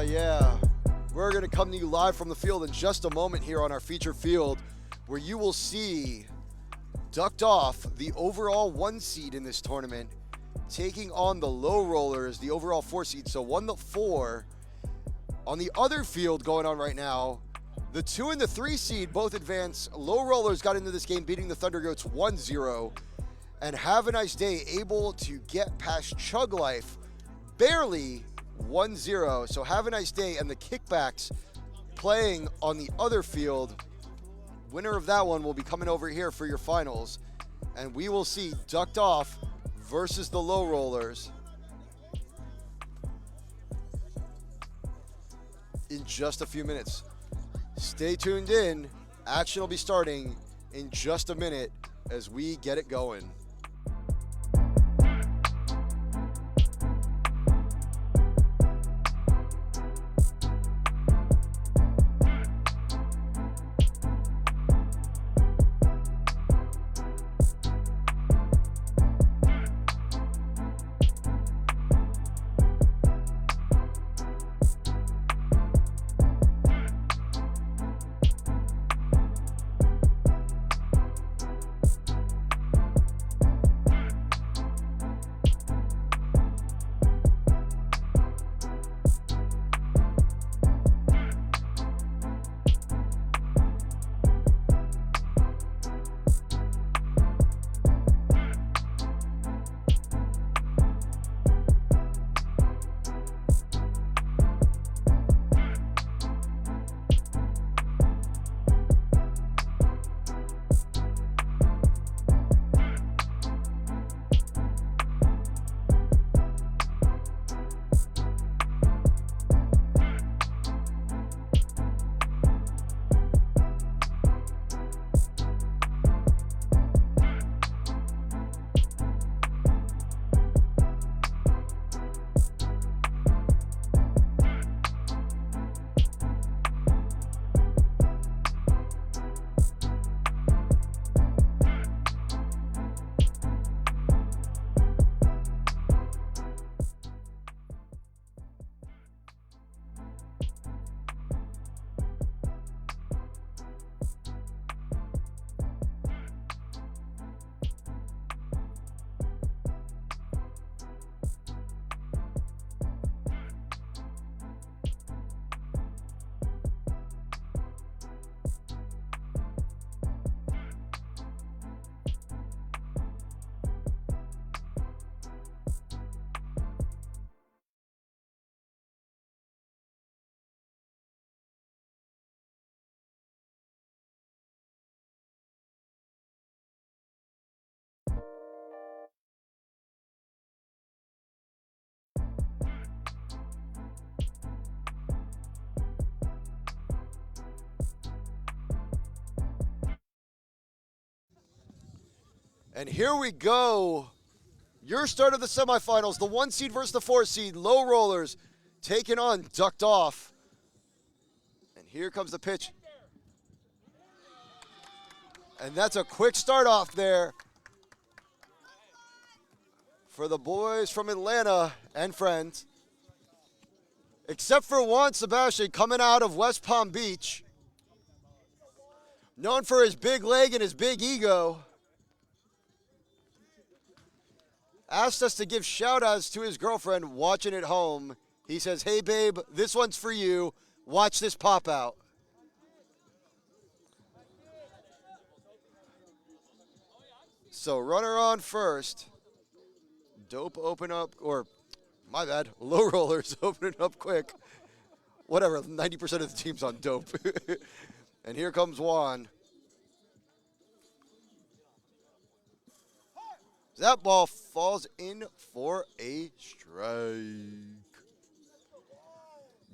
Yeah. We're going to come to you live from the field in just a moment here on our feature field, where you will see ducked off the overall 1 seed in this tournament, taking on the low rollers, the overall 4 seed. So 1-4. On the other field going on right now, the 2 and the 3 seed both advance. Low rollers got into this game beating the Thunder Goats 1-0. And Have a Nice Day able to get past Chug Life barely 1-0. So Have a Nice Day and the Kickbacks playing on the other field. Winner of that one will be coming over here for your finals. And we will see Ducked Off versus the Low Rollers in just a few minutes. Stay tuned in. Action will be starting in just a minute as we get it going. And here we go. Your start of the semifinals, the 1 seed versus the 4 seed. Low rollers taking on Ducked Off. And here comes the pitch. And that's a quick start off there for the boys from Atlanta and friends. Except for Juan Sebastian coming out of West Palm Beach. Known for his big leg and his big ego. Asked us to give shout-outs to his girlfriend watching at home. He says, hey, babe, this one's for you. Watch this pop out. So runner on first. Dope open up, or my bad, low rollers opening up quick. Whatever, 90% of the team's on dope. And here comes Juan. That ball falls in for a strike.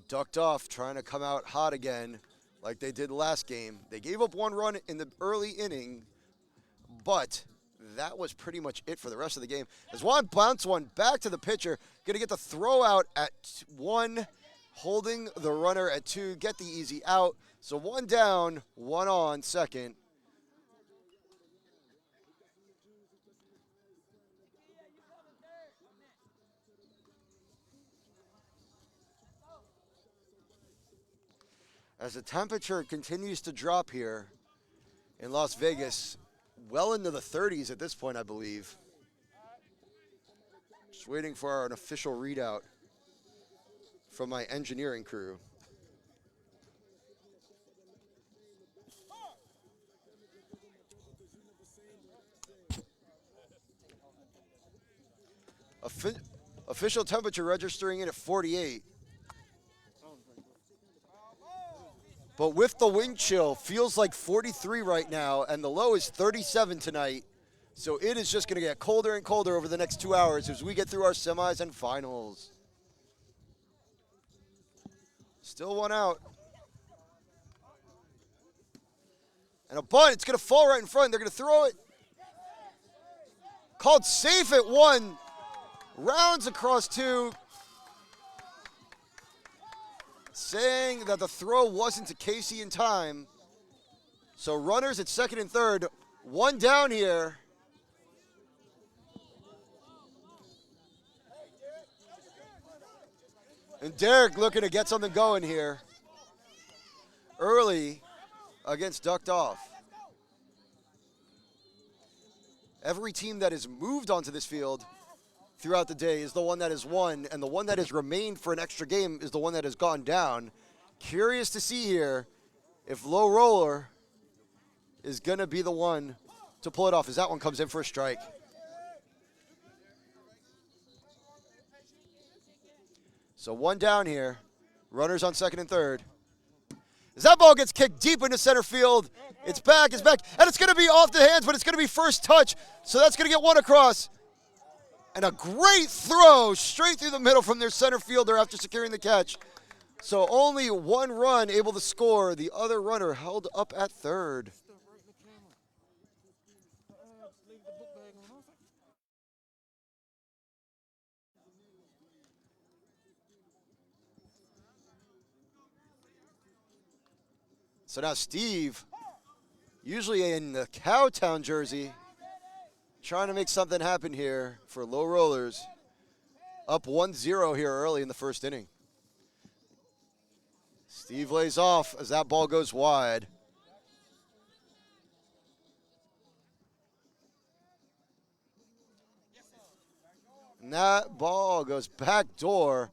Ducked Off trying to come out hot again like they did last game. They gave up 1 run in the early inning, but that was pretty much it for the rest of the game. As Juan bounced one back to the pitcher, going to get the throw out at 1, holding the runner at 2, get the easy out. So 1 down, 1 on second. As the temperature continues to drop here in Las Vegas, well into the 30s at this point, I believe. Just waiting for an official readout from my engineering crew. Official temperature registering in at 48. But with the wind chill, feels like 43 right now, and the low is 37 tonight. So it is just going to get colder and colder over the next 2 hours as we get through our semis and finals. Still one out. And a bunt, it's going to fall right in front. They're going to throw it. Called safe at 1. Rounds across 2. Saying that the throw wasn't to Casey in time. So runners at second and third. One down here. And Derek looking to get something going here. Early against ducked off. Every team that has moved onto this field throughout the day is the one that has won, and the one that has remained for an extra game is the one that has gone down. Curious to see here if Low Roller is going to be the one to pull it off as that one comes in for a strike. So one down here, runners on second and third. As that ball gets kicked deep into center field, it's back, and it's going to be off the hands, but it's going to be first touch, so that's going to get one across. And a great throw straight through the middle from their center fielder after securing the catch. So only one run able to score. The other runner held up at third. So now Steve, usually in the Cowtown jersey, trying to make something happen here for Low Rollers. Up 1-0 here early in the first inning. Steve lays off as that ball goes wide. And that ball goes back door.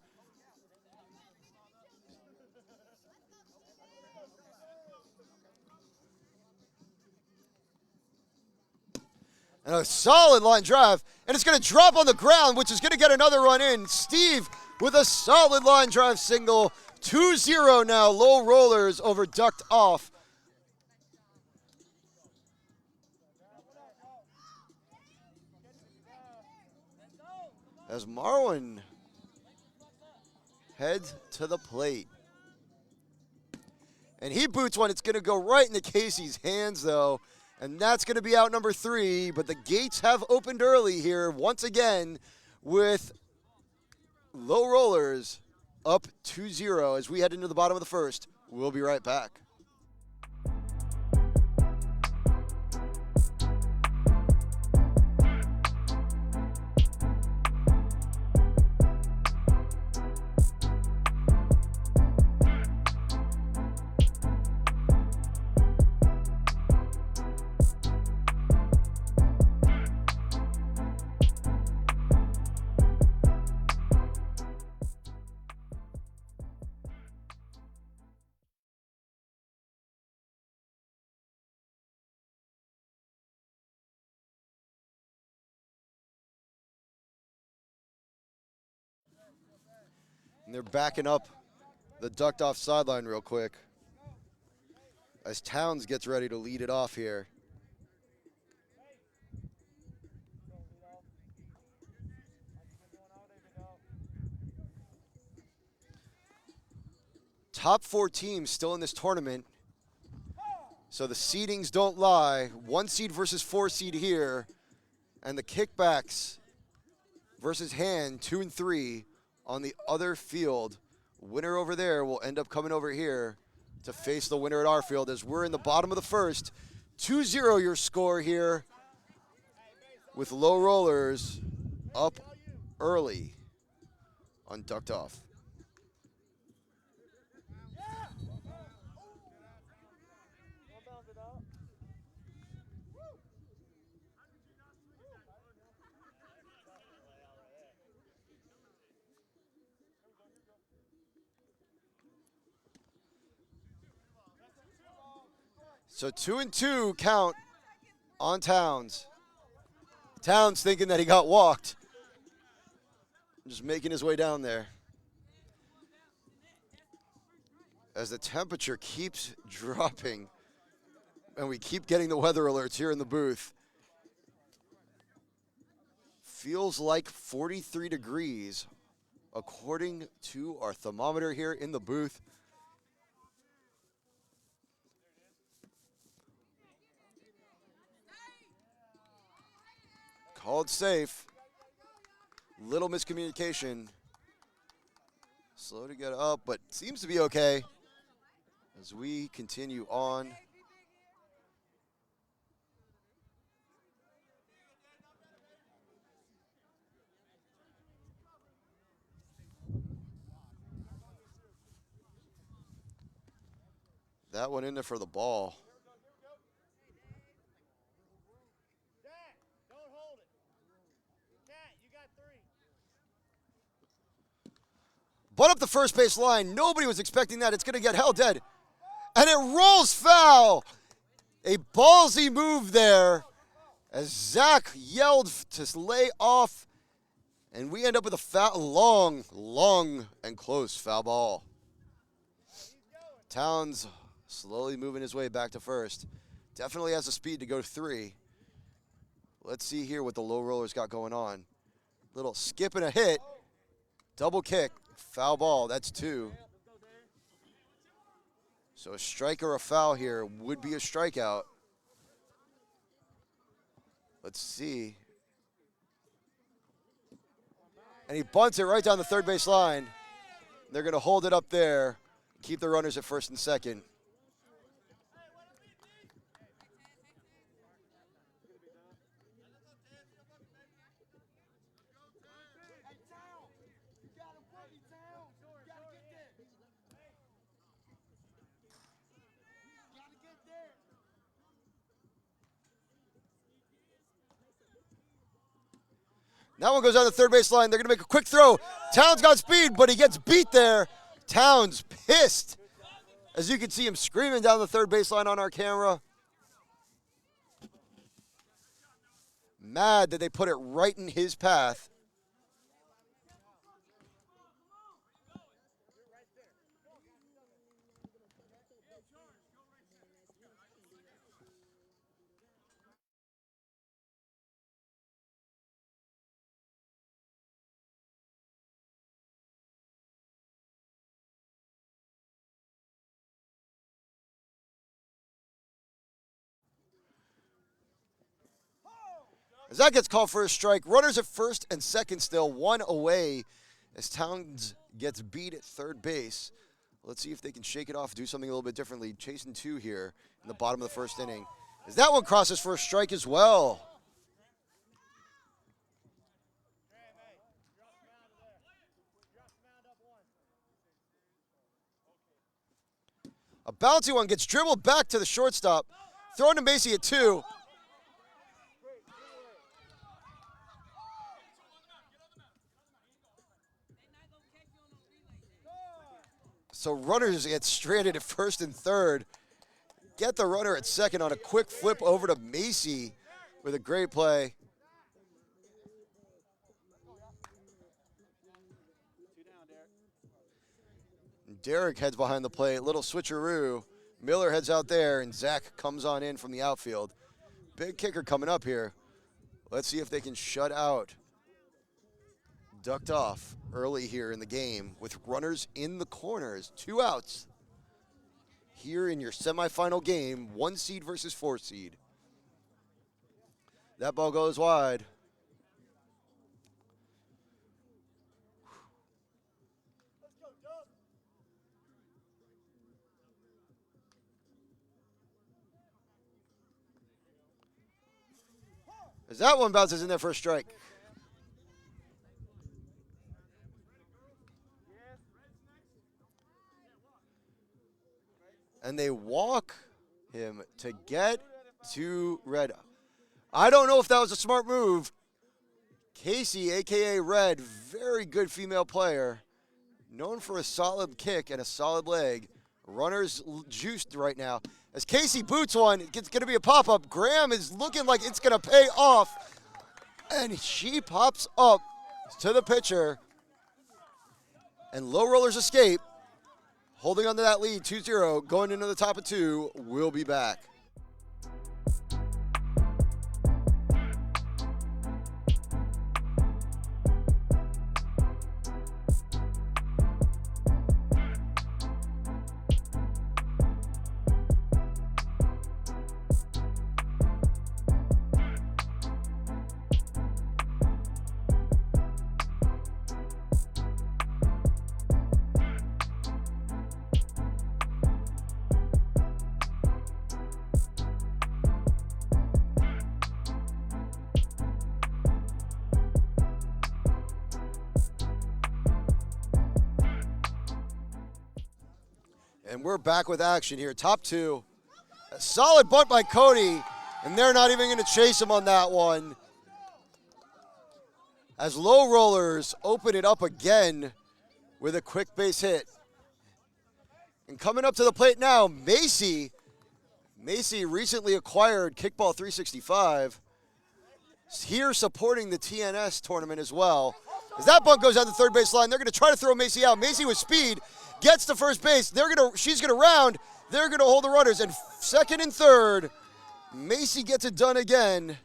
And a solid line drive, and it's going to drop on the ground, which is going to get another run in. Steve with a solid line drive single. 2-0 now, Low Rollers over ducked off. As Marwin heads to the plate. And he boots one. It's going to go right into Casey's hands, though. And that's going to be out number 3. But the gates have opened early here once again with Low Rollers up 2-0 as we head into the bottom of the first. We'll be right back. And they're backing up the ducked off sideline real quick as Towns gets ready to lead it off here. Top 4 teams still in this tournament. So the seedings don't lie. 1 seed versus 4 seed here. And the kickbacks versus hand 2 and 3 on the other field. Winner over there will end up coming over here to face the winner at our field as we're in the bottom of the first. 2-0 your score here with Low Rollers up early on ducked off. So 2-2 count on Towns. Towns thinking that he got walked. Just making his way down there. As the temperature keeps dropping and we keep getting the weather alerts here in the booth. Feels like 43 degrees according to our thermometer here in the booth. Called safe. Little miscommunication. Slow to get up, but seems to be okay as we continue on. That one in there for the ball. But up the first base line. Nobody was expecting that. It's going to get held dead. And it rolls foul. A ballsy move there as Zach yelled to lay off. And we end up with a foul, long and close foul ball. Towns slowly moving his way back to first. Definitely has the speed to go 3. Let's see here what the low rollers got going on. Little skip and a hit. Double kick. Foul ball, that's 2. So a strike or a foul here would be a strikeout. Let's see. And he bunts it right down the third base line. They're going to hold it up there, keep the runners at first and second. That one goes down the third base line. They're going to make a quick throw. Towns got speed, but he gets beat there. Towns pissed. As you can see him screaming down the third base line on our camera. Mad that they put it right in his path. As that gets called for a strike, runners at first and second still, 1 away as Towns gets beat at third base. Let's see if they can shake it off, do something a little bit differently. Chasing 2 here in the bottom of the first inning. As that one crosses for a strike as well. A bouncy one gets dribbled back to the shortstop. Throwing to Macy at 2. So runners get stranded at first and third. Get the runner at second on a quick flip over to Macy with a great play. Derek heads behind the plate. Little switcheroo. Miller heads out there, and Zach comes on in from the outfield. Big kicker coming up here. Let's see if they can shut out. Ducked off early here in the game with runners in the corners. 2 outs here in your semifinal game. 1 seed versus 4 seed. That ball goes wide. As that one bounces in there for a strike. And they walk him to get to Red. I don't know if that was a smart move. Casey, a.k.a. Red, very good female player. Known for a solid kick and a solid leg. Runners juiced right now. As Casey boots one, it's going to be a pop-up. Graham is looking like it's going to pay off. And she pops up to the pitcher. And low rollers escape. Holding on to that lead, 2-0. Going into the top of 2. We'll be back. And we're back with action here. Top 2. A solid bunt by Coed, and they're not even going to chase him on that one. As low rollers open it up again with a quick base hit. And coming up to the plate now, Macy. Macy recently acquired Kickball 365. Here supporting the TNS tournament as well. As that bunt goes down the third base line, they're going to try to throw Macy out. Macy with speed gets to first base. She's going to round. They're going to hold the runners. And second and third, Macy gets it done again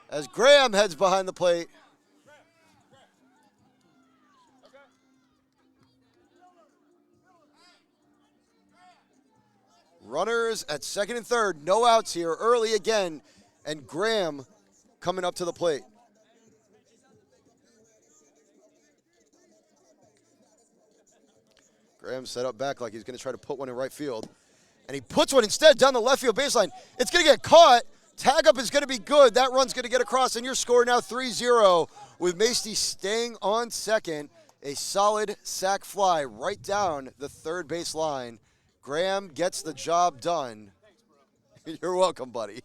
as Graham heads behind the plate. Runners at second and third. No outs here. Early again. And Graham coming up to the plate. Graham set up back like he's going to try to put one in right field. And he puts one instead down the left field baseline. It's going to get caught. Tag up is going to be good. That run's going to get across, and your score now 3-0 with Macy staying on second. A solid sac fly right down the third base line. Graham gets the job done. You're welcome, buddy.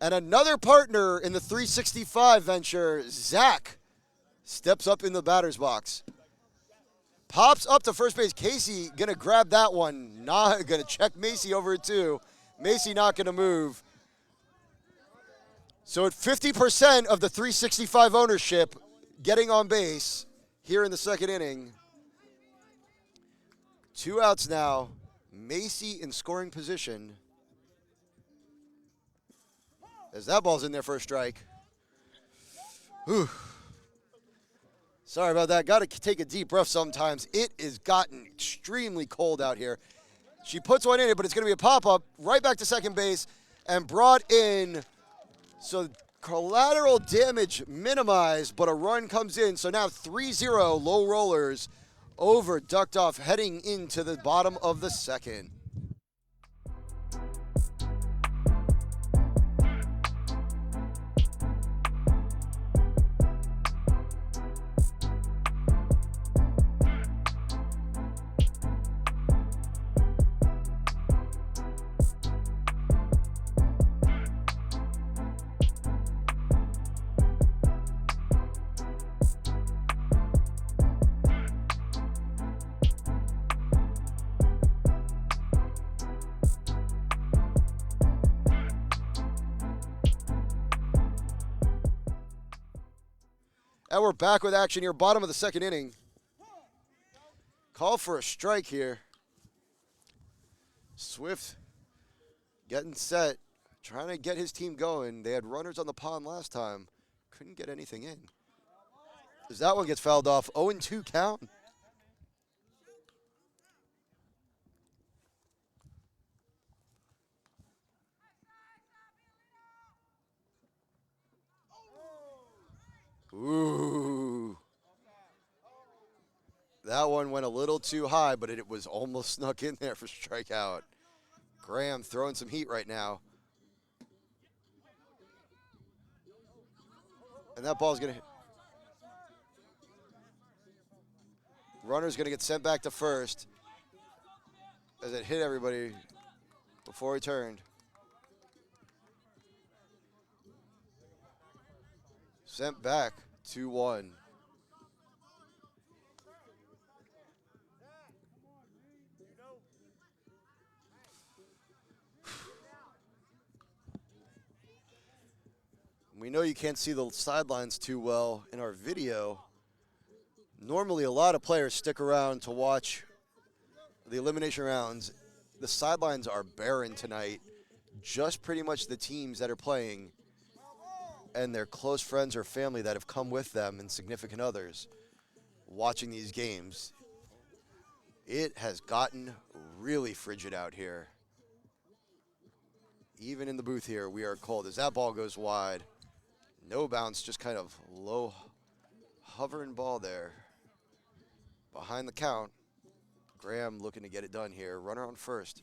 And another partner in the 365 venture, Zach, steps up in the batter's box. Pops up to first base. Casey going to grab that one. Not going to check Macy over it too. Macy not going to move. So at 50% of the 365 ownership, getting on base here in the second inning. 2 outs now. Macy in scoring position. As that ball's in there for a strike. Whew. Sorry about that. Got to take a deep breath sometimes. It has gotten extremely cold out here. She puts one in it, but it's going to be a pop-up right back to second base and brought in. So collateral damage minimized, but a run comes in. So now 3-0 low rollers over ducked off heading into the bottom of the second. And we're back with action here, bottom of the second inning. Call for a strike here. Swift getting set, trying to get his team going. They had runners on the pond last time. Couldn't get anything in. As that one gets fouled off, 0-2 count. Ooh. That one went a little too high, but it was almost snuck in there for strikeout. Graham throwing some heat right now. And that ball's going to hit. Runner's going to get sent back to first as it hit everybody before he turned. Sent back 2-1. We know you can't see the sidelines too well in our video. Normally, a lot of players stick around to watch the elimination rounds. The sidelines are barren tonight. Just pretty much the teams that are playing and their close friends or family that have come with them and significant others watching these games. It has gotten really frigid out here. Even in the booth here, we are cold as that ball goes wide. No bounce, just kind of low hovering ball there. Behind the count, Graham looking to get it done here. Runner on first.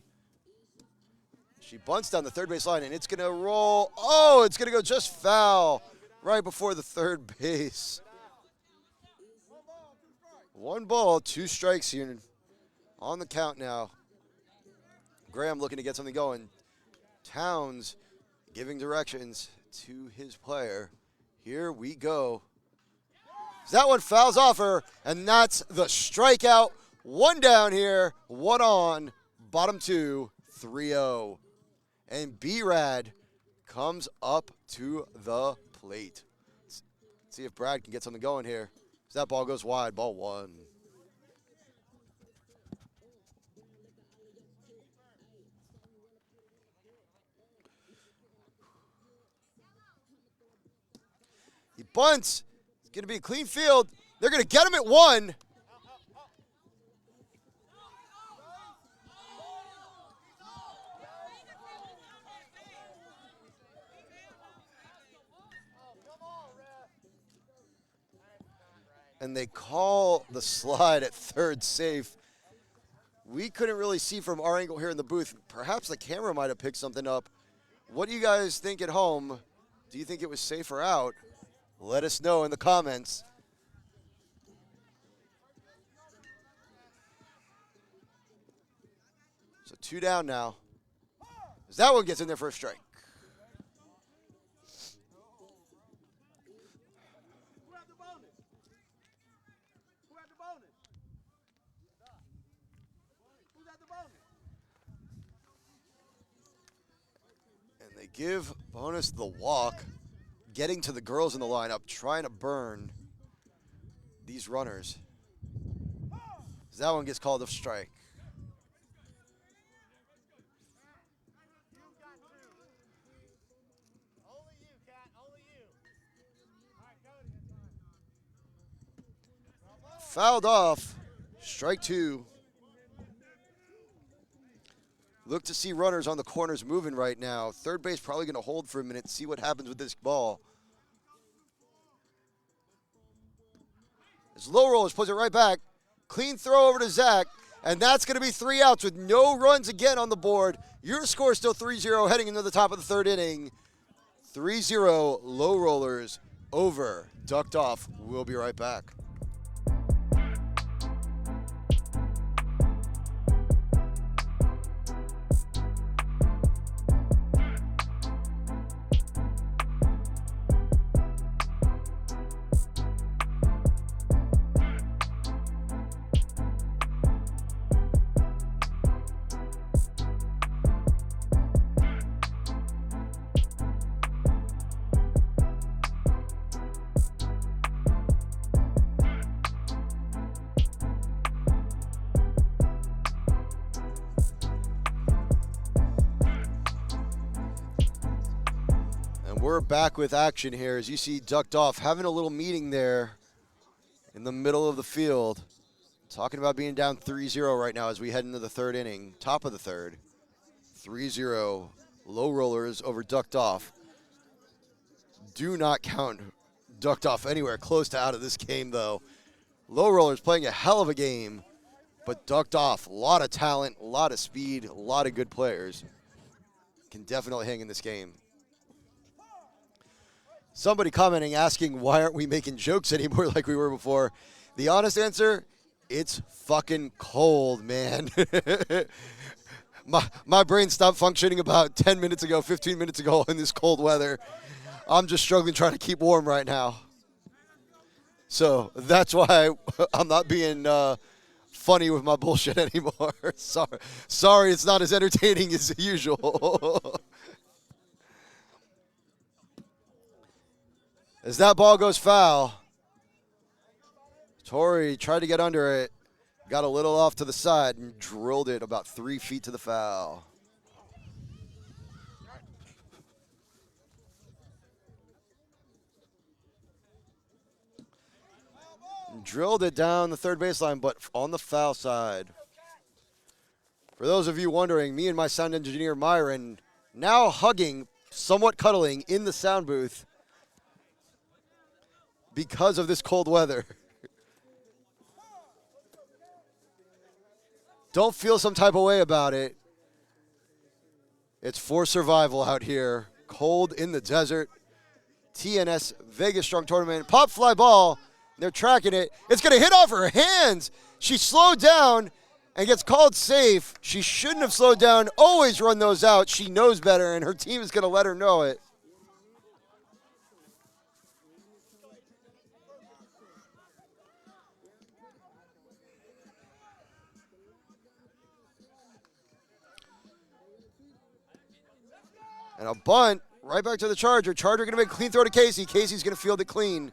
She bunts down the third base line, and it's going to roll. Oh, it's going to go just foul right before the third base. 1 ball, 2 strikes here on the count now. Graham looking to get something going. Towns giving directions to his player. Here we go. That one fouls off her, and that's the strikeout. 1 down here, 1 on, bottom 2, 3-0. And B-Rad comes up to the plate. Let's see if Brad can get something going here. As that ball goes wide, ball 1. He bunts. It's going to be a clean field. They're going to get him at 1. And they call the slide at third safe. We couldn't really see from our angle here in the booth. Perhaps the camera might have picked something up. What do you guys think at home? Do you think it was safe or out? Let us know in the comments. So 2 down now. As that one gets in there for a strike. And they give Bonus the walk, getting to the girls in the lineup, trying to burn these runners. As that one gets called a strike. Fouled off, strike 2. Look to see runners on the corners moving right now. Third base probably going to hold for a minute, see what happens with this ball. As low rollers puts it right back. Clean throw over to Zach, and that's going to be 3 outs with no runs again on the board. Your score is still 3-0 heading into the top of the 3rd inning. 3-0 low rollers over. Ducked off. We'll be right back. We're back with action here as you see Ducked Off having a little meeting there in the middle of the field. Talking about being down 3-0 right now as we head into the 3rd inning, top of the 3rd. 3-0 low rollers over Ducked Off. Do not count Ducked Off anywhere close to out of this game though. Low rollers playing a hell of a game, but Ducked Off, a lot of talent, a lot of speed, a lot of good players. Can definitely hang in this game. Somebody commenting, asking why aren't we making jokes anymore like we were before. The honest answer, it's fucking cold, man. my brain stopped functioning about 10 minutes ago, 15 minutes ago in this cold weather. I'm just struggling trying to keep warm right now. So that's why I'm not being funny with my bullshit anymore. Sorry, it's not as entertaining as usual. As that ball goes foul, Torrey tried to get under it, got a little off to the side, and drilled it about 3 feet to the foul. Drilled it down the third baseline, but on the foul side. For those of you wondering, me and my sound engineer, Myron, now hugging, somewhat cuddling in the sound booth because of this cold weather. Don't feel some type of way about it. It's for survival out here. Cold in the desert. TNS Vegas Strong Tournament. Pop fly ball. They're tracking it. It's going to hit off her hands. She slowed down and gets called safe. She shouldn't have slowed down. Always run those out. She knows better, and her team is going to let her know it. And a bunt right back to the Charger. Charger going to make a clean throw to Casey. Casey's going to field it clean.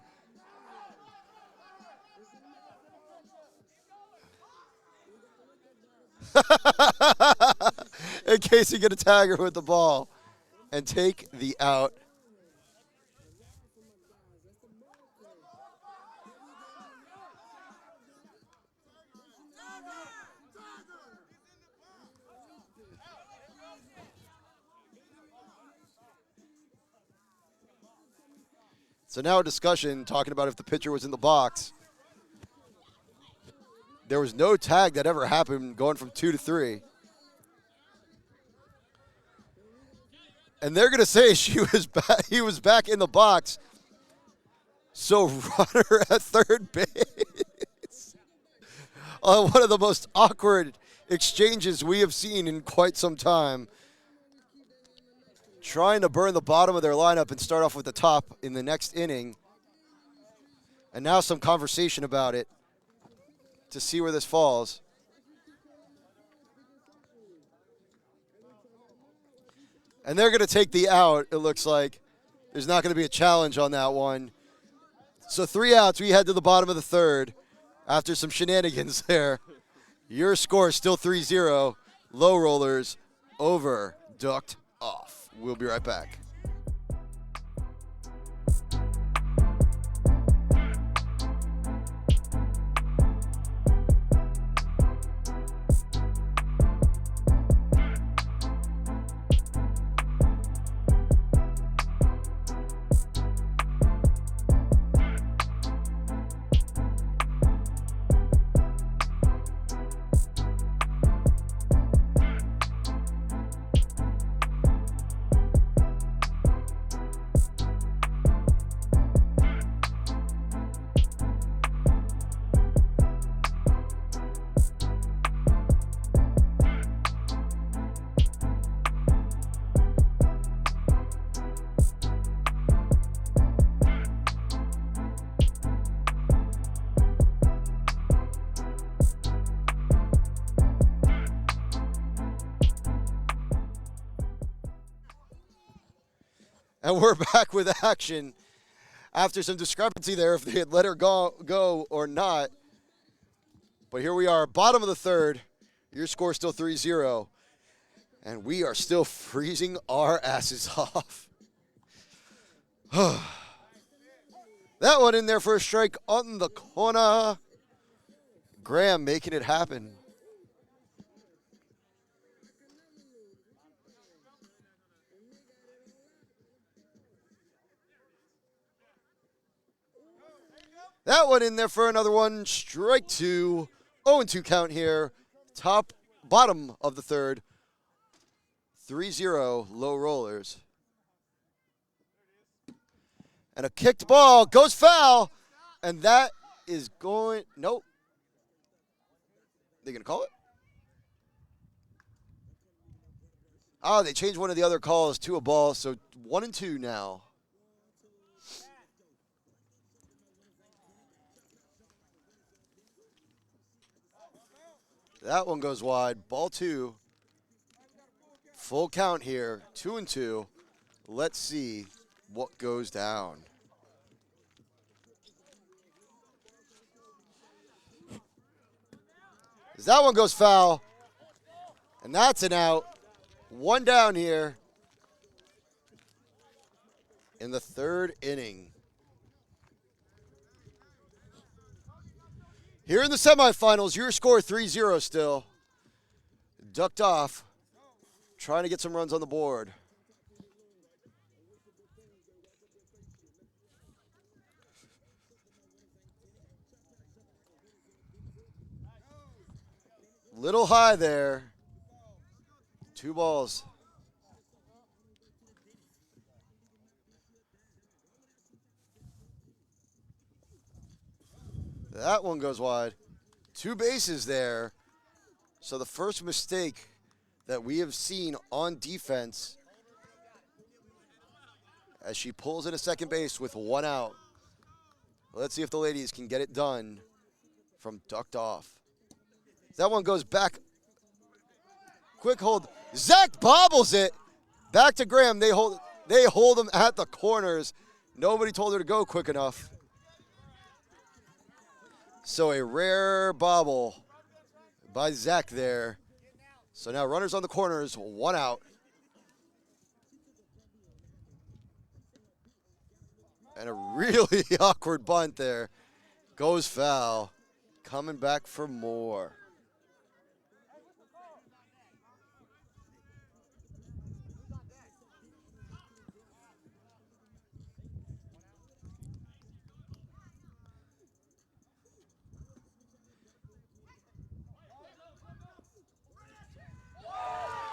And Casey going to tag her with the ball and take the out. So now a discussion talking about if the pitcher was in the box. There was no tag that ever happened going from 2 to 3. And they're going to say he was back in the box. So runner at third base. One of the most awkward exchanges we have seen in quite some time. Trying to burn the bottom of their lineup and start off with the top in the next inning. And now some conversation about it to see where this falls. And they're going to take the out, it looks like. There's not going to be a challenge on that one. So 3 outs, we head to the bottom of the third after some shenanigans there. Your score is still 3-0. Low rollers over, ducked off. We'll be right back. And we're back with action after some discrepancy there if they had let her go or not. But here we are, bottom of the third. Your score is still 3-0. And we are still freezing our asses off. That one in there for a strike on the corner. Graham making it happen. That one in there for another one. Strike two. 0-2 count here. Bottom of the third. 3-0 low rollers. And a kicked ball goes foul. And that is going, nope. They going to call it? Oh, they changed one of the other calls to a ball. So 1-2 now. That one goes wide. Ball 2. Full count here. 2-2. Let's see what goes down. As that one goes foul. And that's an out. One down here in the third inning. Here in the semifinals, your score 3-0 still. Ducked off, trying to get some runs on the board. Little high there. 2 balls. That one goes wide. 2 bases there. So the first mistake that we have seen on defense as she pulls into second base with 1 out. Let's see if the ladies can get it done from ducked off. That one goes back. Quick hold. Zach bobbles it. Back to Graham. They hold him at the corners. Nobody told her to go quick enough. So a rare bobble by Zach there. So now runners on the corners, 1 out. And a really awkward bunt there. Goes foul. Coming back for more.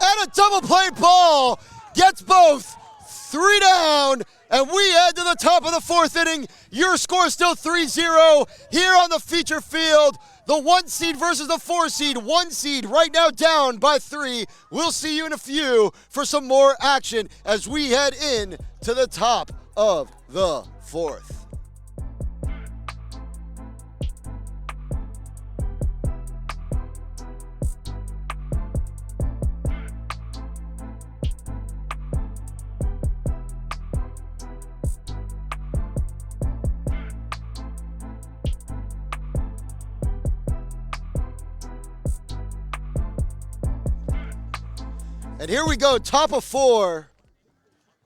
And a double play ball gets both. 3 down, and we head to the top of the 4th inning. Your score still 3-0 here on the feature field. The 1 seed versus the 4 seed. 1 seed right now down by 3. We'll see you in a few for some more action as we head in to the top of the 4th. And here we go, top of 4,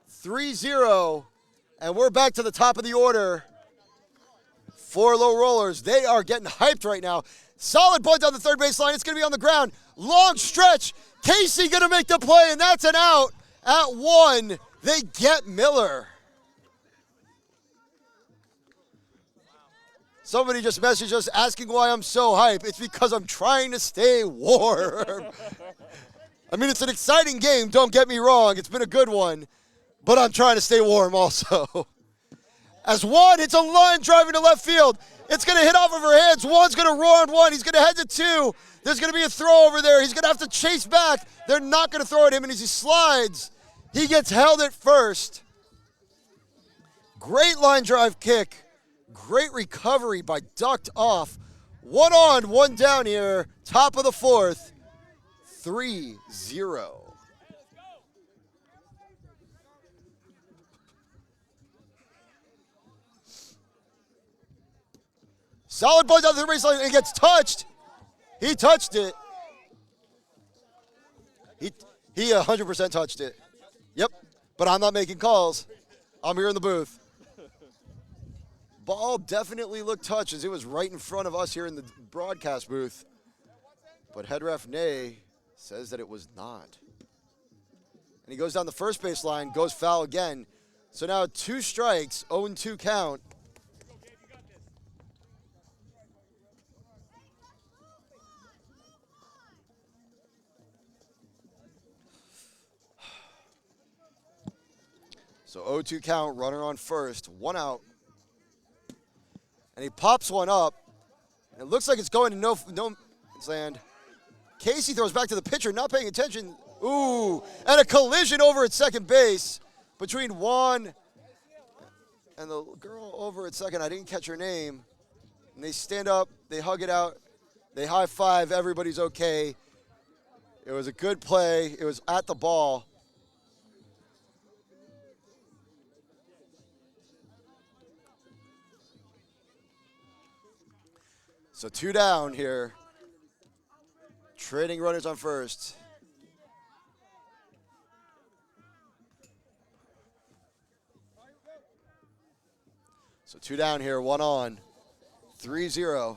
3-0, and we're back to the top of the order. 4 low rollers, they are getting hyped right now. Solid bunt down the third baseline, it's gonna be on the ground. Long stretch, Casey gonna make the play, and that's an out at 1. They get Miller. Somebody just messaged us asking why I'm so hype. It's because I'm trying to stay warm. I mean, it's an exciting game, don't get me wrong. It's been a good one, but I'm trying to stay warm also. As Juan hits a line driving to left field, it's going to hit off of her hands. Juan's going to roar on 1. He's going to head to 2. There's going to be a throw over there. He's going to have to chase back. They're not going to throw at him, and as he slides, he gets held at first. Great line drive kick. Great recovery by ducked off. 1 on, 1 down here. Top of the 4th. 3-0. Solid ball down the baseline and it gets touched. He touched it. He 100% touched it. Yep, but I'm not making calls. I'm here in the booth. Ball definitely looked touched as it was right in front of us here in the broadcast booth. But head ref Nay says that it was not. And he goes down the first base line, goes foul again. So now 2 strikes, 0-2 count. So 0-2 count, runner on first, 1 out. And he pops one up. And it looks like it's going to no land. Casey throws back to the pitcher, not paying attention. Ooh, and a collision over at second base between Juan and the girl over at second. I didn't catch her name. And they stand up, they hug it out, they high five, everybody's okay. It was a good play. It was at the ball. So 2 down here. Trading runners on first. So 2 down here, 1 on. 3-0.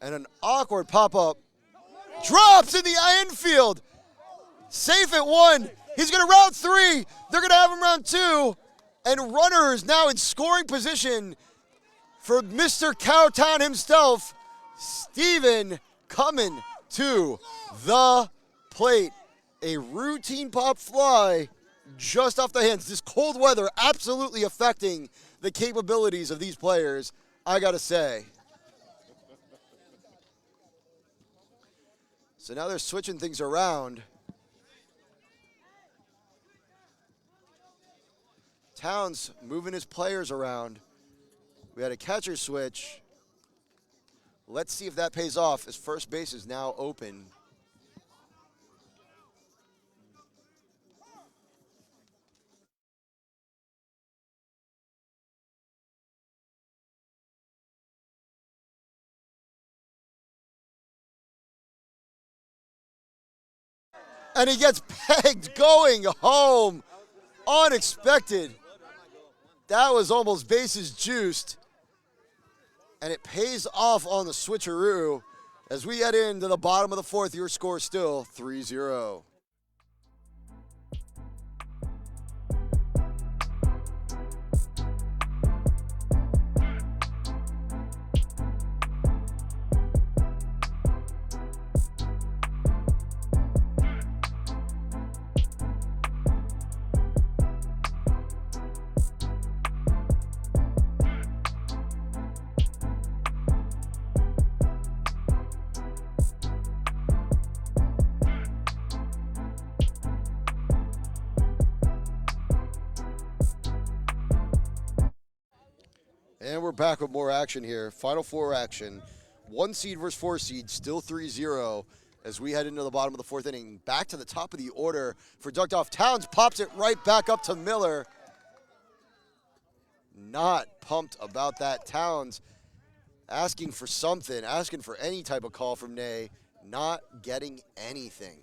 And an awkward pop-up. Drops in the infield. Safe at 1. He's going to route 3. They're going to have him round 2. And runners now in scoring position for Mr. Cowtown himself, Steven, coming to the plate. A routine pop fly just off the hands. This cold weather absolutely affecting the capabilities of these players, I gotta say. So now they're switching things around. Towns moving his players around. We had a catcher switch. Let's see if that pays off as first base is now open. And he gets pegged going home. Unexpected. That was almost bases juiced. And it pays off on the switcheroo. As we head into the bottom of the 4th, your score still 3-0. And we're back with more action here. Final 4 action. 1 seed versus 4 seed, still 3-0 as we head into the bottom of the 4th inning. Back to the top of the order for ducked off. Towns pops it right back up to Miller. Not pumped about that. Towns asking for something, asking for any type of call from Nay, not getting anything.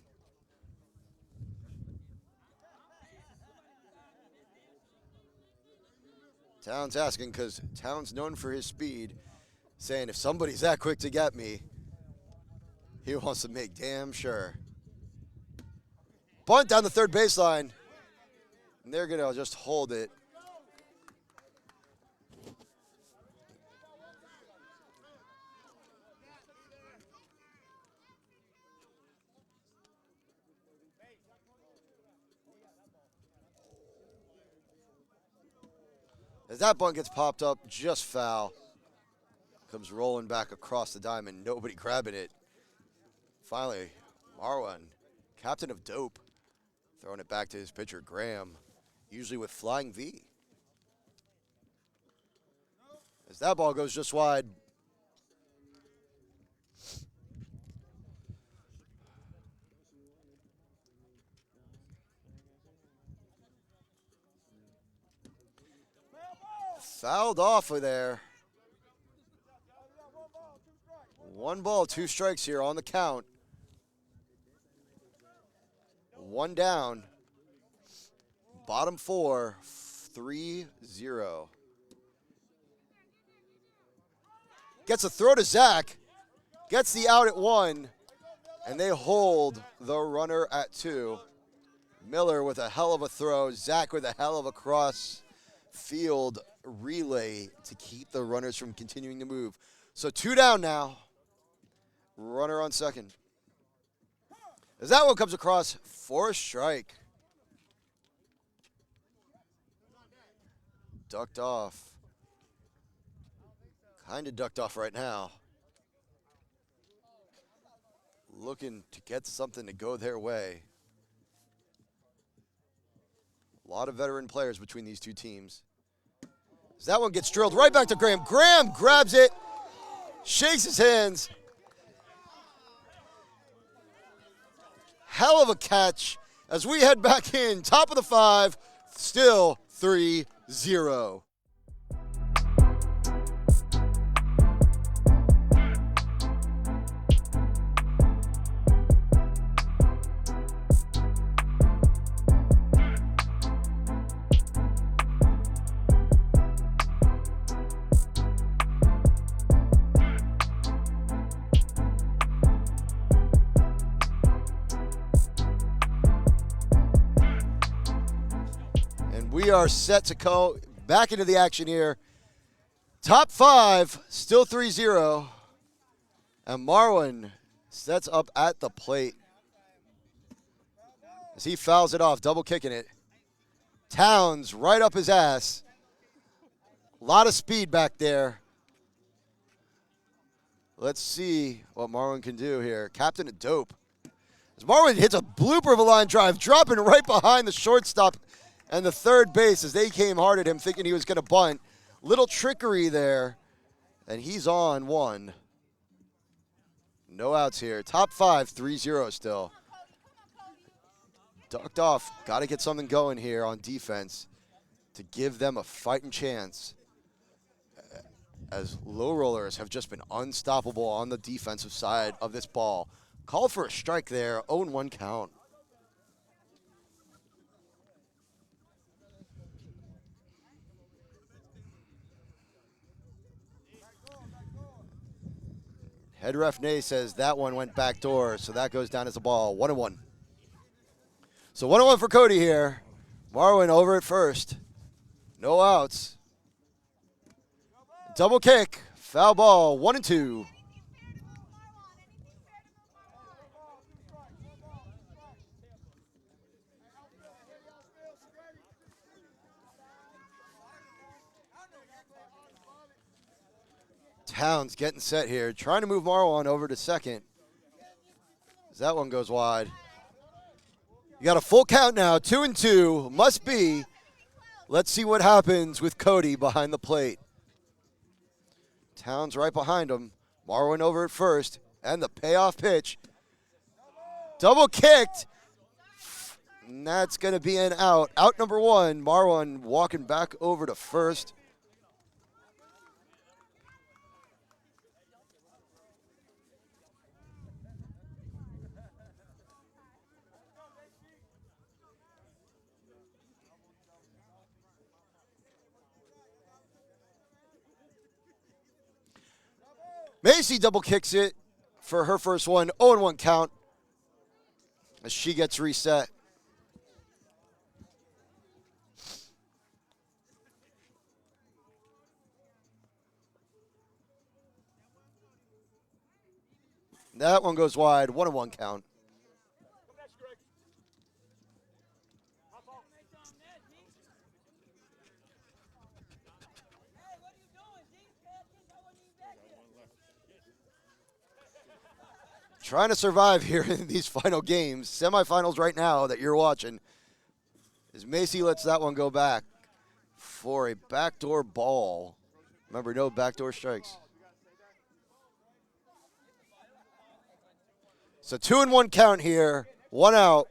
Towns asking because Towns known for his speed, saying if somebody's that quick to get me, he wants to make damn sure. Bunt down the 3rd baseline, and they're going to just hold it. As that bunt gets popped up, just foul. Comes rolling back across the diamond, nobody grabbing it. Finally, Marwan, captain of dope, throwing it back to his pitcher, Graham, usually with flying V. As that ball goes just wide. Fouled off of there. 1 ball, 2 strikes here on the count. 1 down. Bottom 4, 3-0. Gets a throw to Zach. Gets the out at 1. And they hold the runner at 2. Miller with a hell of a throw. Zach with a hell of a cross field relay to keep the runners from continuing to move. So 2 down now. Runner on second. As that one comes across for a strike. Ducked off. Kind of ducked off right now. Looking to get something to go their way. A lot of veteran players between these two teams. As that one gets drilled right back to Graham. Graham grabs it, shakes his hands. Hell of a catch as we head back in. Top of the 5, still 3-0. we are set to go back into the action here. Top 5, still 3-0. And Marwan sets up at the plate as he fouls it off, double kicking it. Towns right up his ass. A lot of speed back there. Let's see what Marwan can do here. Captain of Dope. As Marwan hits a blooper of a line drive, dropping right behind the shortstop and the third base as they came hard at him thinking he was going to bunt. Little trickery there, and he's on one. No outs here. Top 5, 3-0 still. Ducked off. Got to get something going here on defense to give them a fighting chance, as low rollers have just been unstoppable on the defensive side of this ball. Call for a strike there, 0-1 count. Head ref Nay says that one went backdoor, so that goes down as a ball, 1-1. So 1-1 for Cody here. Marwan over at first. No outs. Double kick, foul ball, 1-2. Towns getting set here, trying to move Marwan over to second. As that one goes wide. You got a full count now, 2-2, must be. Let's see what happens with Cody behind the plate. Towns right behind him. Marwan over at first, and the payoff pitch. Double kicked, and that's gonna be an out. Out number 1, Marwan walking back over to first. Macy double kicks it for her first one, 0-1 count as she gets reset. That one goes wide, 1-1 count. Trying to survive here in these final games, semifinals right now that you're watching, as Macy lets that one go back for a backdoor ball. Remember, no backdoor strikes. So 2-1 count here, 1 out.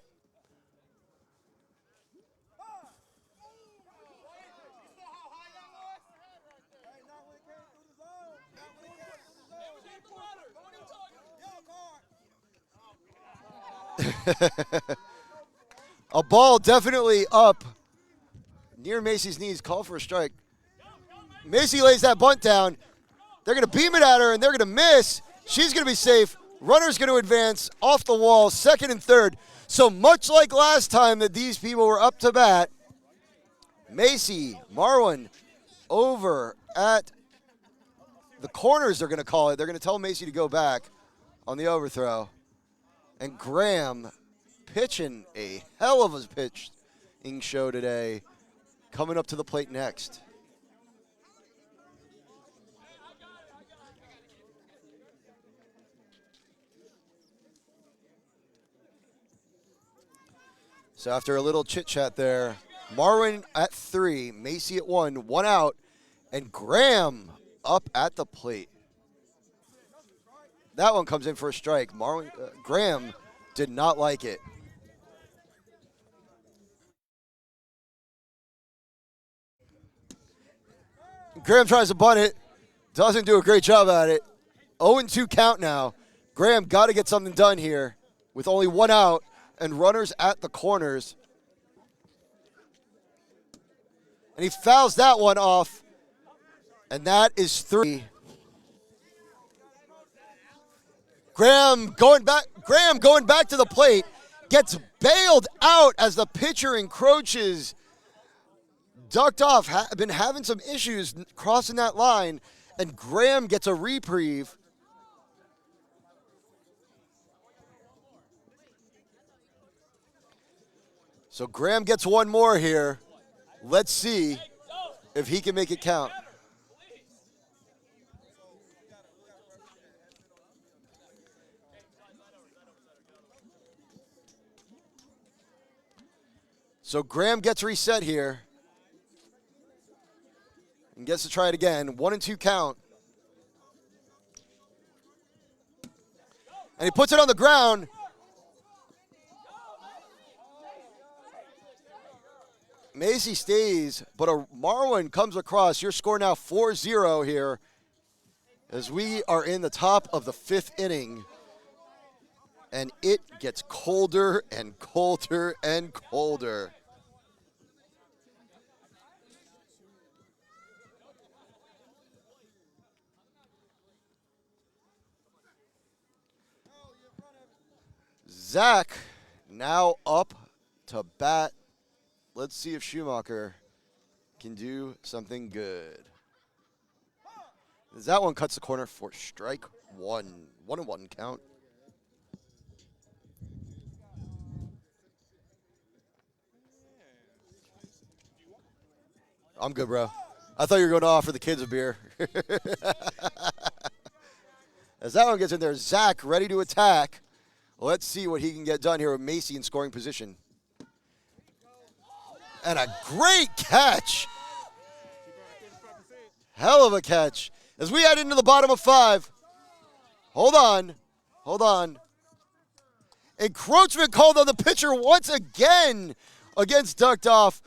A ball definitely up near Macy's knees. Call for a strike. Macy lays that bunt down. They're going to beam it at her, and they're going to miss. She's going to be safe. Runner's going to advance off the wall, second and third. So much like last time that these people were up to bat, Macy, Marwan over at the corners, they're going to call it. They're going to tell Macy to go back on the overthrow. And Graham pitching a hell of a pitching show today, coming up to the plate next. So after a little chit-chat there, Marwan at 3, Macy at 1, 1 out, and Graham up at the plate. That one comes in for a strike. Graham did not like it. Graham tries to bunt it, doesn't do a great job at it. 0-2 count now. Graham got to get something done here with only 1 out and runners at the corners. And he fouls that one off, and that is 3. Graham going back to the plate, gets bailed out as the pitcher encroaches ducked off, been having some issues crossing that line, and Graham gets a reprieve. So Graham gets one more here. Let's see if he can make it count. So Graham gets reset here and gets to try it again. 1 and 2 count. And he puts it on the ground. Macy stays, but a Marwin comes across. Your score now 4-0 here as we are in the top of the 5th inning. And it gets colder and colder and colder. Zach now up to bat. Let's see if Schumacher can do something good. As that one cuts the corner for strike one. 1-1 count. I'm good, bro. I thought you were going to offer the kids a beer. As that one gets in there, Zach ready to attack. Let's see what he can get done here with Macy in scoring position. And a great catch. Hell of a catch. As we head into the bottom of 5. Hold on. Hold on. Encroachment called on the pitcher once again against ducked off.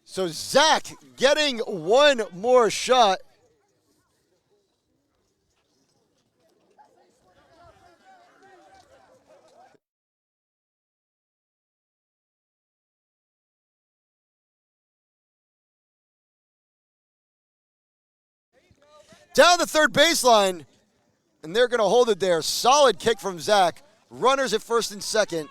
So Zach getting one more shot. Down the third baseline, and they're going to hold it there. Solid kick from Zach. Runners at first and second.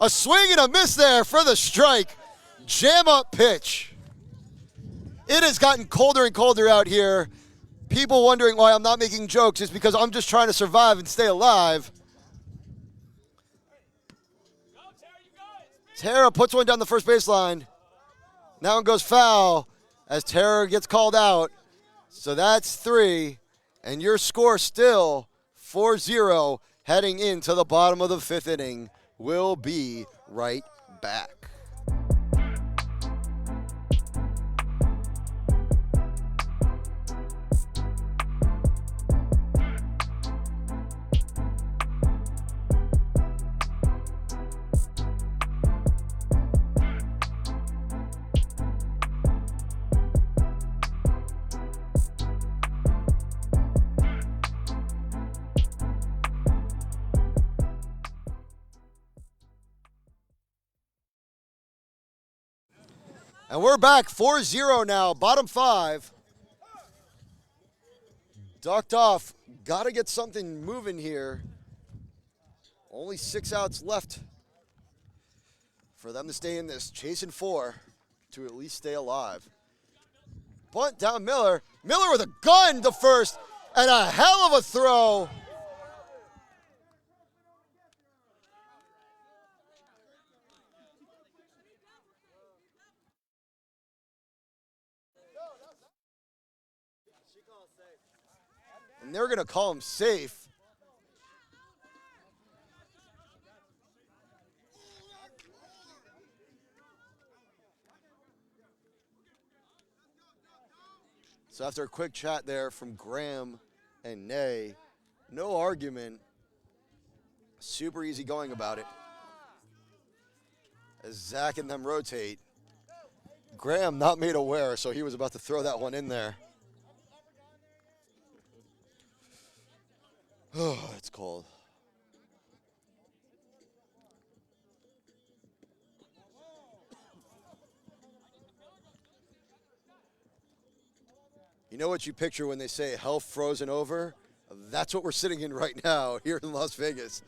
A swing and a miss there for the strike. Jam up pitch. It has gotten colder and colder out here. People wondering why I'm not making jokes is because I'm just trying to survive and stay alive. Tara puts one down the first baseline. That one goes foul as Tara gets called out. So that's 3. And your score still 4-0 heading into the bottom of the 5th inning. We'll be right back. And we're back 4-0 now, bottom 5. Ducked off. Got to get something moving here. Only 6 outs left for them to stay in this. Chasing 4 to at least stay alive. Bunt down Miller. Miller with a gun to first and a hell of a throw. And they're going to call him safe. So after a quick chat there from Graham and Nay, no argument. Super easy going about it. As Zach and them rotate. Graham not made aware, so he was about to throw that one in there. Oh, it's cold. You know what you picture when they say hell frozen over? That's what we're sitting in right now here in Las Vegas.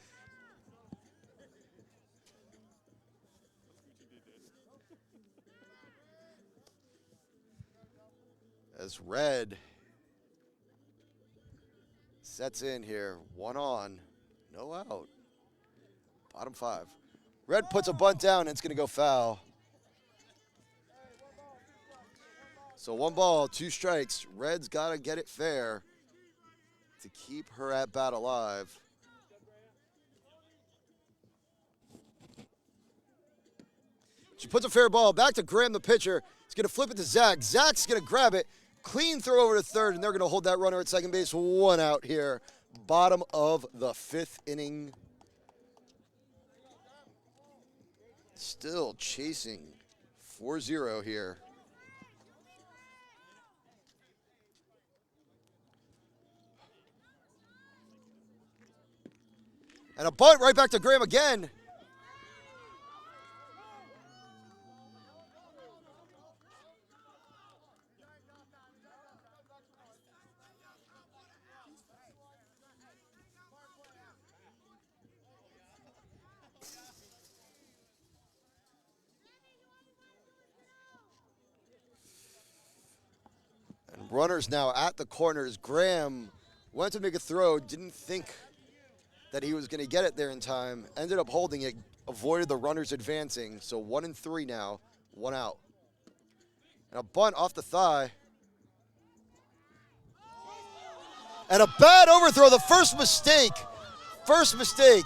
As Red sets in here, one on, no out. Bottom 5. Red puts a bunt down and it's going to go foul. So 1 ball, 2 strikes. Red's got to get it fair to keep her at bat alive. She puts a fair ball back to Graham, the pitcher. He's going to flip it to Zach. Zach's going to grab it. Clean throw over to third, and they're going to hold that runner at second base. 1 out here. Bottom of the 5th inning. Still chasing 4-0 here. And a bunt right back to Graham again. And runners now at the corners. Graham went to make a throw, didn't think that he was going to get it there in time. Ended up holding it, avoided the runners advancing. So 1-3 now, 1 out. And a bunt off the thigh. And a bad overthrow, the first mistake. First mistake.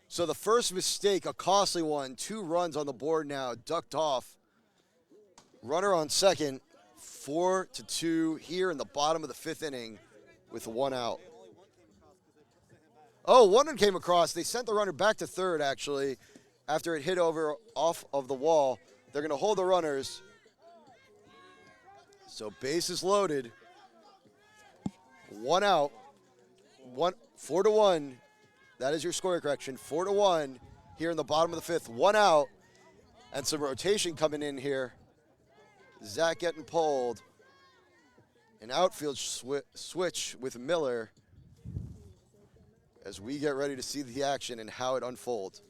So the first mistake, a costly one, 2 runs on the board now, ducked off. Runner on second, 4-2 here in the bottom of the 5th inning with 1 out. Oh, one came across. They sent the runner back to third, actually, after it hit over off of the wall. They're going to hold the runners. So bases loaded. 1 out. 4-1. That is your score correction. 4-1 here in the bottom of the 5th. 1 out. And some rotation coming in here. Zach getting pulled. An outfield switch with Miller as we get ready to see the action and how it unfolds.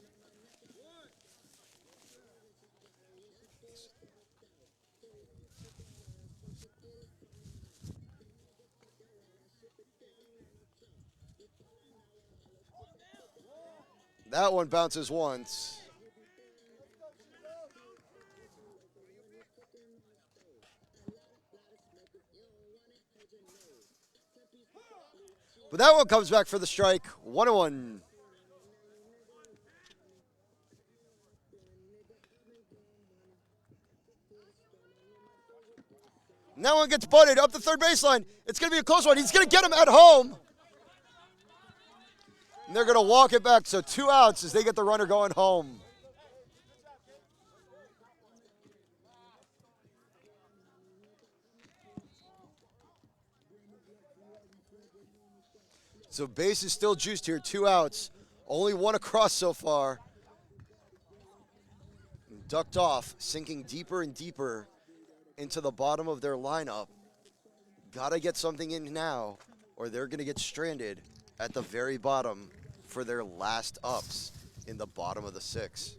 That one bounces once. But that one comes back for the strike. 1-1. And that one gets butted up the third baseline. It's going to be a close one. He's going to get him at home. And they're going to walk it back. So 2 outs as they get the runner going home. So base is still juiced here. 2 outs. Only 1 across so far. Ducked off, sinking deeper and deeper into the bottom of their lineup. Got to get something in now, or they're going to get stranded at the very bottom for their last ups in the bottom of the 6th.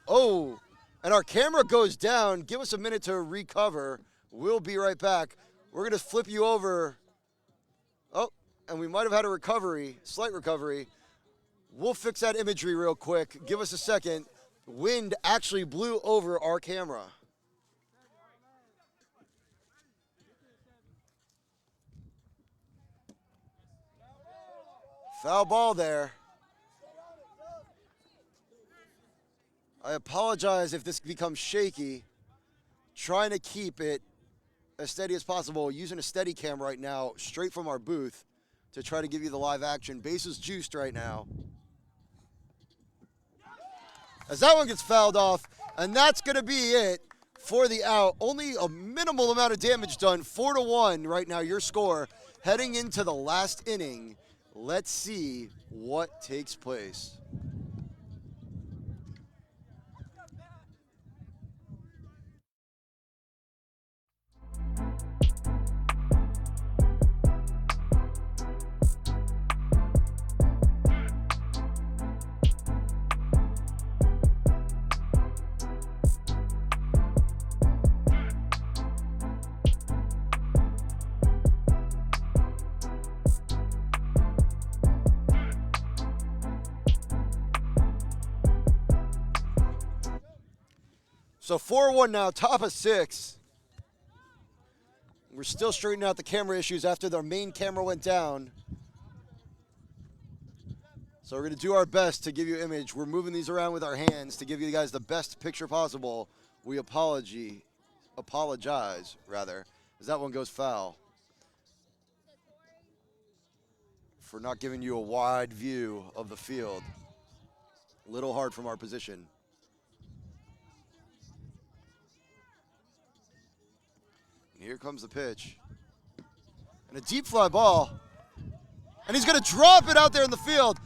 Oh, And our camera goes down. Give us a minute to recover. We'll be right back. We're going to flip you over. Oh, and we might have had a recovery, slight recovery. We'll fix that imagery real quick. Give us a second. Wind actually blew over our camera. Foul ball there. I apologize if this becomes shaky. Trying to keep it as steady as possible. Using a steady cam right now, straight from our booth, to try to give you the live action. Base is juiced right now. As that one gets fouled off, and that's going to be it for the out. Only a minimal amount of damage done. 4-1 right now, your score. Heading into the last inning. Let's see what takes place. So 4-1 now, top of 6. We're still straightening out the camera issues after their main camera went down. So we're going to do our best to give you image. We're moving these around with our hands to give you guys the best picture possible. We apologize, as that one goes foul. For not giving you a wide view of the field. A little hard from our position. Here comes the pitch. And a deep fly ball. And he's going to drop it out there in the field.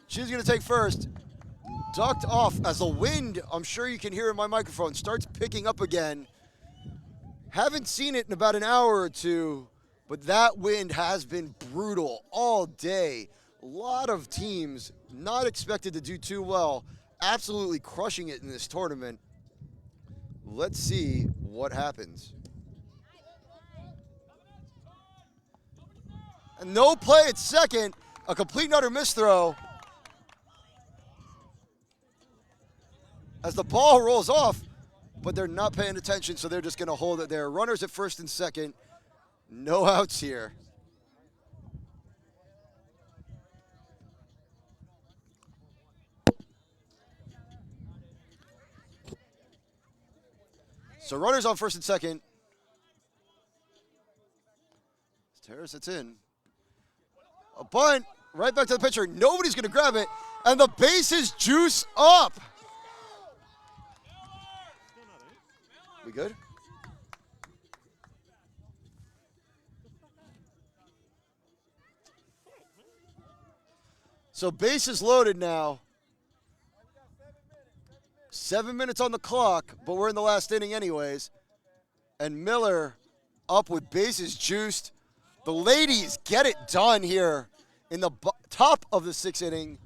She's going to take first. Ducked off as the wind, I'm sure you can hear in my microphone, starts picking up again. Haven't seen it in about an hour or two, but that wind has been brutal all day. A lot of teams not expected to do too well, absolutely crushing it in this tournament. Let's see what happens. And no play at second, a complete and utter misthrow. As the ball rolls off, but they're not paying attention, so they're just going to hold it there. Runners at first and second, no outs here. So runners on first and second. Terrace, it's in. A bunt, right back to the pitcher. Nobody's going to grab it, and the bases juice up. We good? So bases loaded now. 7 minutes on the clock, but we're in the last inning anyways. And Miller up with bases juiced. The ladies get it done here in the top of the 6th inning.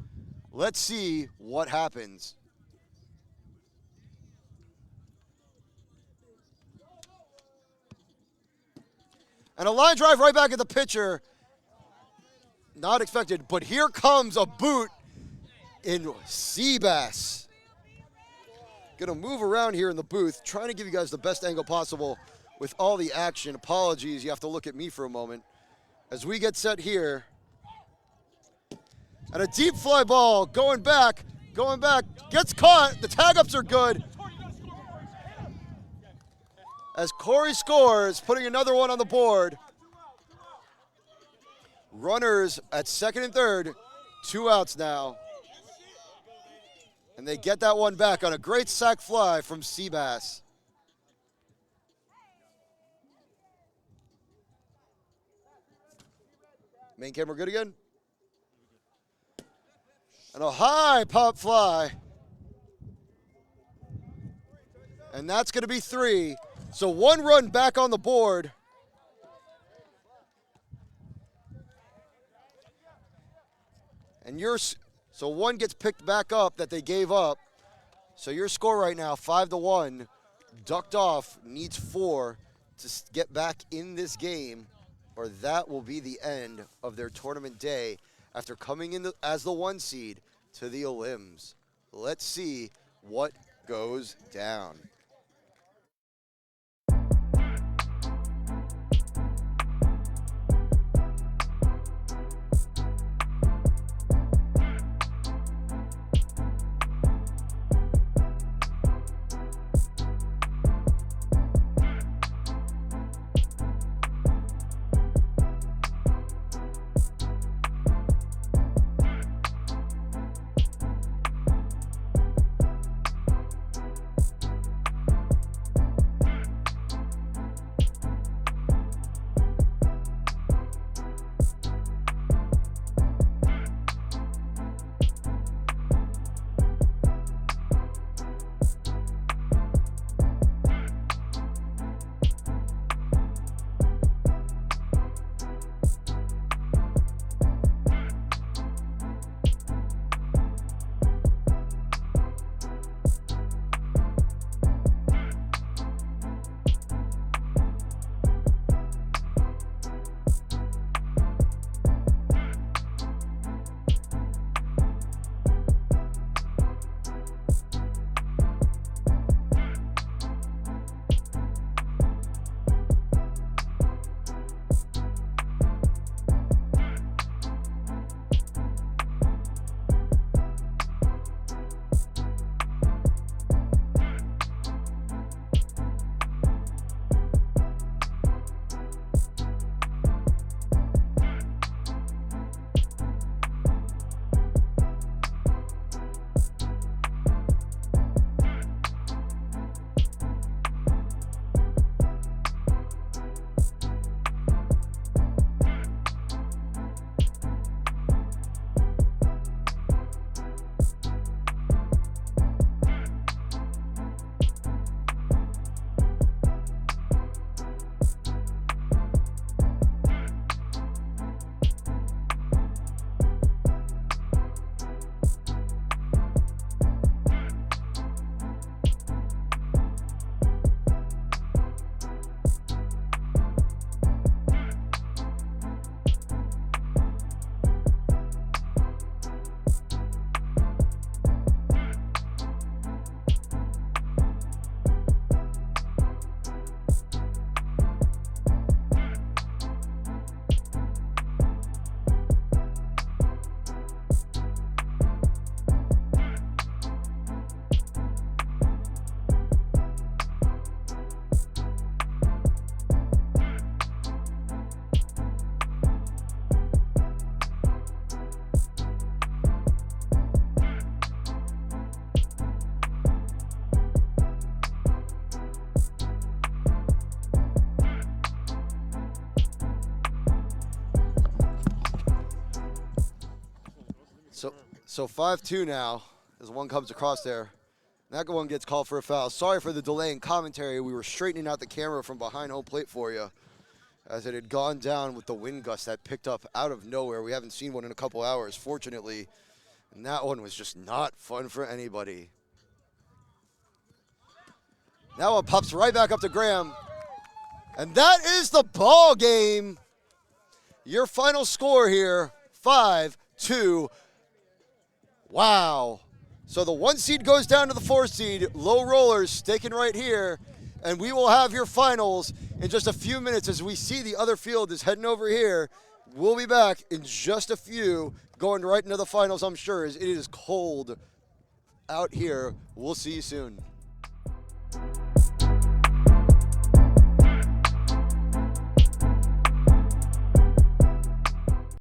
Let's see what happens. And a line drive right back at the pitcher. Not expected, but here comes a boot in Seabass. Gonna move around here in the booth, trying to give you guys the best angle possible with all the action. Apologies, you have to look at me for a moment. As we get set here. And a deep fly ball going back, gets caught. The tag-ups are good. As Corey scores, putting another one on the board. Runners at second and third, 2 outs now. And they get that one back on a great sac fly from Seabass. Main camera good again? And a high pop fly. And that's going to be 3. So 1 run back on the board. And so 1 gets picked back up that they gave up. So your score right now, 5-1. Ducked Off needs 4 to get back in this game, or that will be the end of their tournament day after coming in as the 1 seed to the Elims. Let's see what goes down. So 5-2 now as one comes across there. That one gets called for a foul. Sorry for the delay in commentary. We were straightening out the camera from behind home plate for you as it had gone down with the wind gust that picked up out of nowhere. We haven't seen one in a couple hours, fortunately. And that one was just not fun for anybody. Now it pops right back up to Graham. And that is the ball game. Your final score here, 5-2. Wow. So the 1 seed goes down to the 4 seed. Low rollers sticking right here. And we will have your finals in just a few minutes as we see the other field is heading over here. We'll be back in just a few, going right into the finals, I'm sure, as it is cold out here. We'll see you soon.